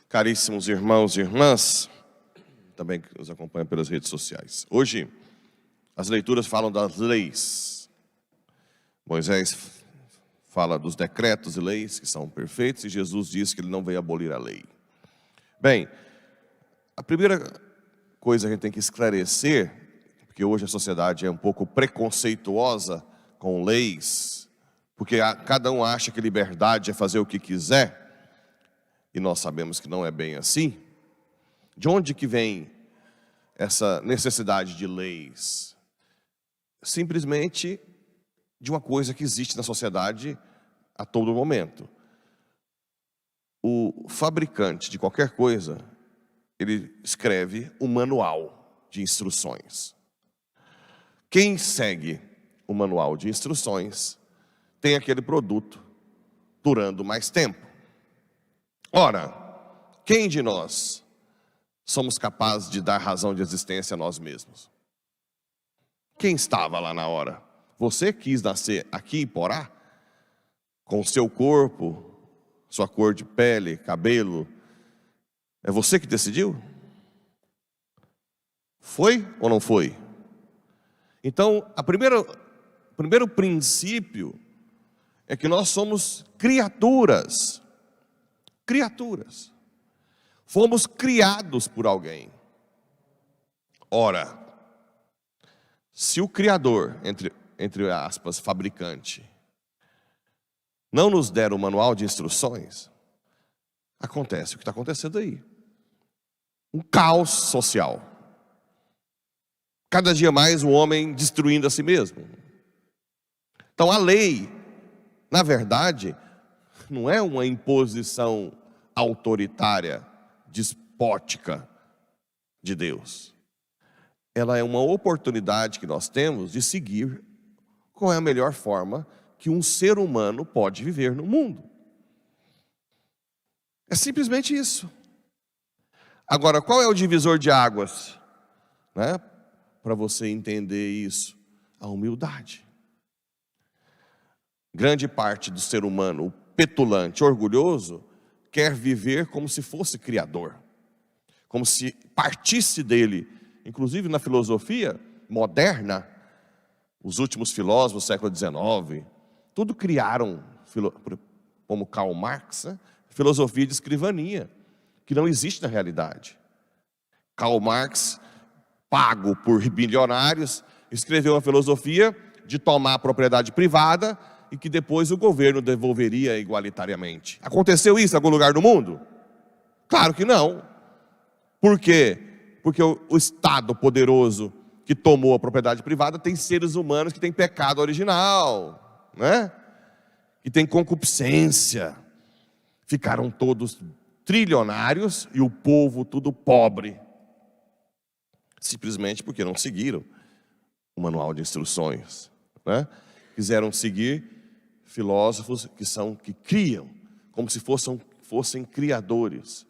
Caríssimos irmãos e irmãs, também que nos acompanham pelas redes sociais. Hoje, as leituras falam das leis. Moisés fala dos decretos e leis que são perfeitos, e Jesus diz que ele não veio abolir a lei. Bem, a primeira coisa que a gente tem que esclarecer, porque hoje a sociedade é um pouco preconceituosa com leis, porque cada um acha que liberdade é fazer o que quiser, e nós sabemos que não é bem assim. De onde que vem essa necessidade de leis? Simplesmente de uma coisa que existe na sociedade a todo momento. O fabricante de qualquer coisa, ele escreve um manual de instruções. Quem segue o manual de instruções tem aquele produto durando mais tempo. Ora, quem de nós somos capazes de dar razão de existência a nós mesmos? Quem estava lá na hora? Você quis nascer aqui em Porá? Com o seu corpo, sua cor de pele, cabelo? É você que decidiu? Foi ou não foi? Então, o primeiro princípio é que nós somos criaturas. Criaturas. Fomos criados por alguém. Ora, se o Criador, entre aspas, fabricante, não nos der o manual de instruções, acontece o que está acontecendo aí. Um caos social. Cada dia mais o homem destruindo a si mesmo. Então a lei, na verdade, não é uma imposição autoritária, despótica de Deus. Ela é uma oportunidade que nós temos de seguir qual é a melhor forma que um ser humano pode viver no mundo. É simplesmente isso. Agora, qual é o divisor de águas, né, para você entender isso? A humildade. Grande parte do ser humano, o petulante, orgulhoso, quer viver como se fosse criador, como se partisse dele. Inclusive na filosofia moderna, os últimos filósofos do século XIX, tudo criaram, como Karl Marx, né? Filosofia de escrivania, que não existe na realidade. Karl Marx, pago por bilionários, escreveu uma filosofia de tomar a propriedade privada e que depois o governo devolveria igualitariamente. Aconteceu isso em algum lugar do mundo? Claro que não. Por quê? Porque o Estado poderoso que tomou a propriedade privada tem seres humanos que têm pecado original, né? Que tem concupiscência. Ficaram todos trilionários e o povo tudo pobre. Simplesmente porque não seguiram o manual de instruções, né? Quiseram seguir filósofos que criam, como se fossem criadores.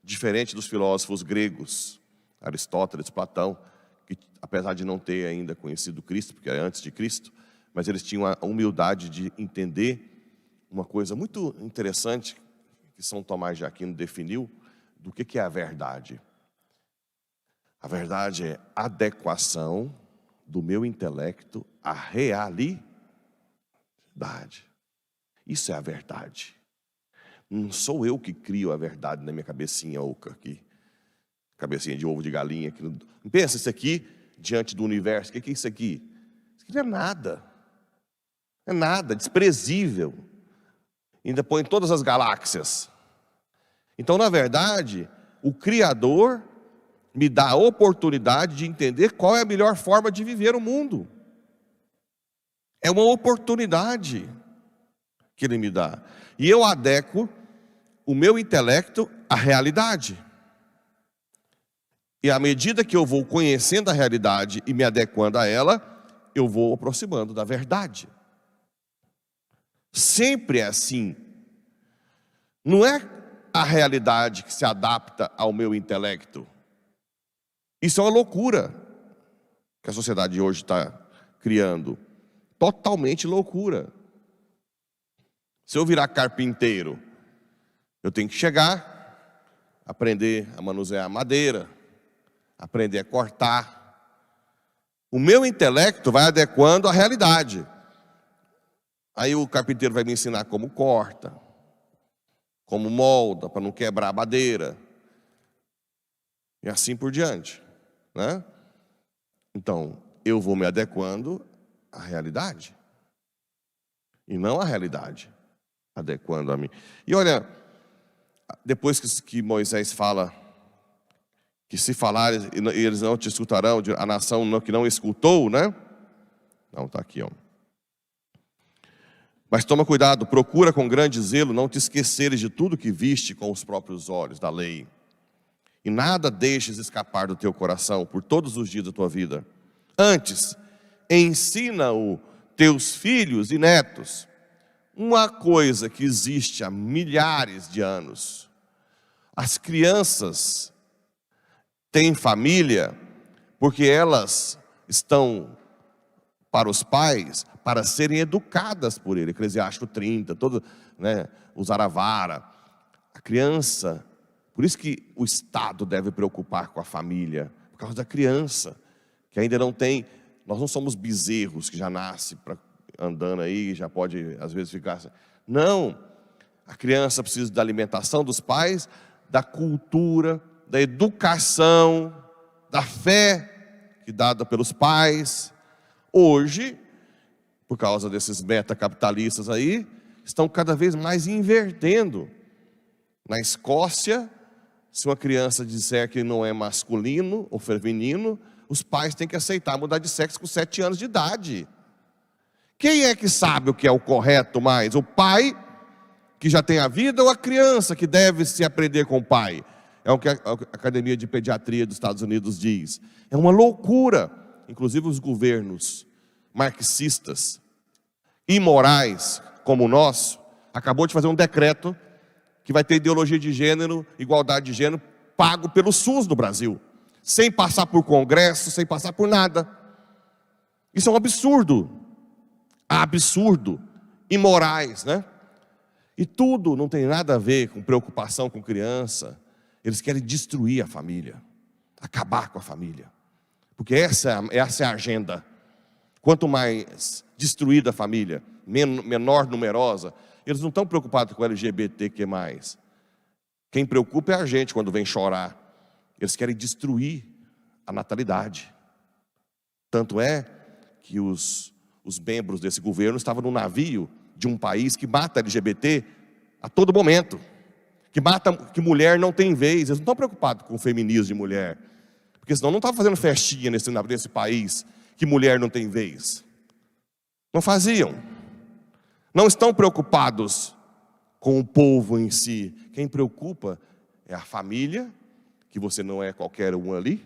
Diferente dos filósofos gregos, Aristóteles, Platão, que apesar de não ter ainda conhecido Cristo, porque é antes de Cristo, mas eles tinham a humildade de entender uma coisa muito interessante que São Tomás de Aquino definiu do que é a verdade. A verdade é a adequação do meu intelecto à realidade. Isso é a verdade. Não sou eu que crio a verdade na minha cabecinha oca aqui. Cabecinha de ovo de galinha. Não pensa isso aqui diante do universo. O que é isso aqui? Isso aqui não é nada. É nada, desprezível. Ainda põe todas as galáxias. Então, na verdade, o Criador me dá a oportunidade de entender qual é a melhor forma de viver o mundo. É uma oportunidade que Ele me dá. E eu adequo o meu intelecto à realidade. E à medida que eu vou conhecendo a realidade e me adequando a ela, eu vou aproximando da verdade. Sempre é assim. Não é a realidade que se adapta ao meu intelecto. Isso é uma loucura que a sociedade hoje está criando. Totalmente loucura. Se eu virar carpinteiro, eu tenho que chegar, aprender a manusear madeira, aprender a cortar. O meu intelecto vai adequando à realidade. Aí o carpinteiro vai me ensinar como corta, como molda, para não quebrar a madeira. E assim por diante, né? Então, eu vou me adequando à realidade. E não à realidade, adequando a mim. E olha, depois que Moisés fala que se falares e eles não te escutarão, a nação que não escutou, né? Não, está aqui, ó. Mas toma cuidado, procura com grande zelo não te esqueceres de tudo que viste com os próprios olhos da lei. E nada deixes escapar do teu coração por todos os dias da tua vida. Antes, ensina-o teus filhos e netos. Uma coisa que existe há milhares de anos. As crianças têm família porque elas estão para os pais para serem educadas por ele. Eclesiástico 30, todo, né, o Zaravara. A criança, por isso que o Estado deve preocupar com a família, por causa da criança, que ainda não tem. Nós não somos bezerros que já nasce andando aí, já pode às vezes ficar. Não, a criança precisa da alimentação dos pais, da cultura, da educação, da fé que é dada pelos pais. Hoje, por causa desses metacapitalistas aí, estão cada vez mais invertendo. Na Escócia, se uma criança disser que não é masculino ou feminino, os pais têm que aceitar mudar de sexo com 7 anos de idade. Quem é que sabe o que é o correto mais? O pai, que já tem a vida, ou a criança que deve se aprender com o pai? É o que a Academia de Pediatria dos Estados Unidos diz. É uma loucura. Inclusive os governos marxistas, imorais, como o nosso, acabou de fazer um decreto que vai ter ideologia de gênero, igualdade de gênero, pago pelo SUS no Brasil, sem passar por congresso, sem passar por nada. Isso é um absurdo. Absurdo. Imorais, né? E tudo não tem nada a ver com preocupação com criança. Eles querem destruir a família, acabar com a família. Porque essa é a agenda. Quanto mais destruída a família, menor numerosa, eles não estão preocupados com o LGBTQ+. Quem preocupa é a gente quando vem chorar. Eles querem destruir a natalidade. Tanto é que os membros desse governo estavam no navio de um país que mata LGBT a todo momento. Que mulher não tem vez. Eles não estão preocupados com o feminismo de mulher. Porque senão não estavam fazendo festinha nesse país que mulher não tem vez. Não faziam. Não estão preocupados com o povo em si. Quem preocupa é a família, que você não é qualquer um ali.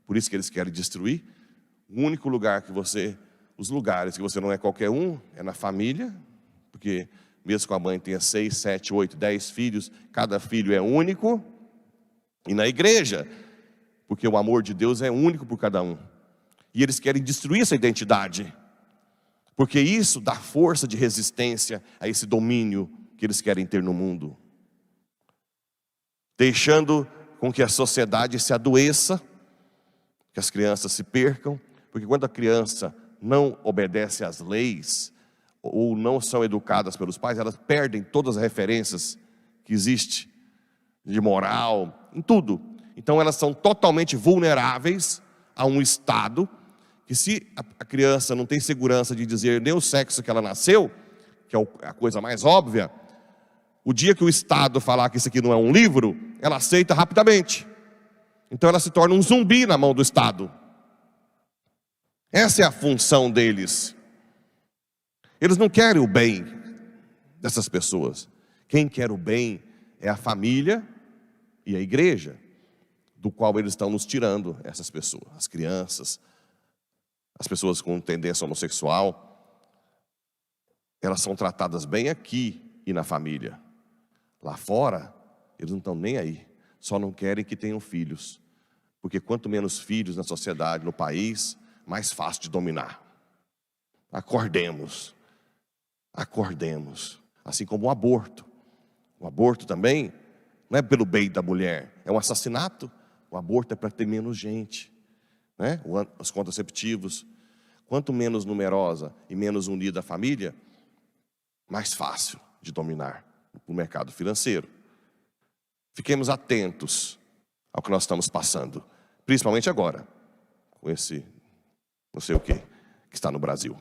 Por isso que eles querem destruir. O único lugar que os lugares que você não é qualquer um é na família. Porque mesmo que a mãe tenha 6, 7, 8, 10 filhos, cada filho é único. E na igreja, porque o amor de Deus é único por cada um. E eles querem destruir essa identidade, porque isso dá força de resistência a esse domínio que eles querem ter no mundo, deixando com que a sociedade se adoeça, que as crianças se percam, porque quando a criança não obedece às leis, ou não são educadas pelos pais, elas perdem todas as referências que existem de moral, em tudo. Então elas são totalmente vulneráveis a um Estado que, se a criança não tem segurança de dizer nem o sexo que ela nasceu, que é a coisa mais óbvia, o dia que o Estado falar que isso aqui não é um livro, ela aceita rapidamente. Então ela se torna um zumbi na mão do Estado. Essa é a função deles. Eles não querem o bem dessas pessoas. Quem quer o bem é a família e a igreja, do qual eles estão nos tirando essas pessoas, as crianças, as pessoas com tendência homossexual. Elas são tratadas bem aqui e na família. Lá fora, eles não estão nem aí. Só não querem que tenham filhos. Porque quanto menos filhos na sociedade, no país, mais fácil de dominar. Acordemos. Acordemos. Assim como o aborto. O aborto também não é pelo bem da mulher, é um assassinato. O aborto é para ter menos gente, né? Os contraceptivos. Quanto menos numerosa e menos unida a família, mais fácil de dominar o mercado financeiro. Fiquemos atentos ao que nós estamos passando, principalmente agora, com esse não sei o que está no Brasil.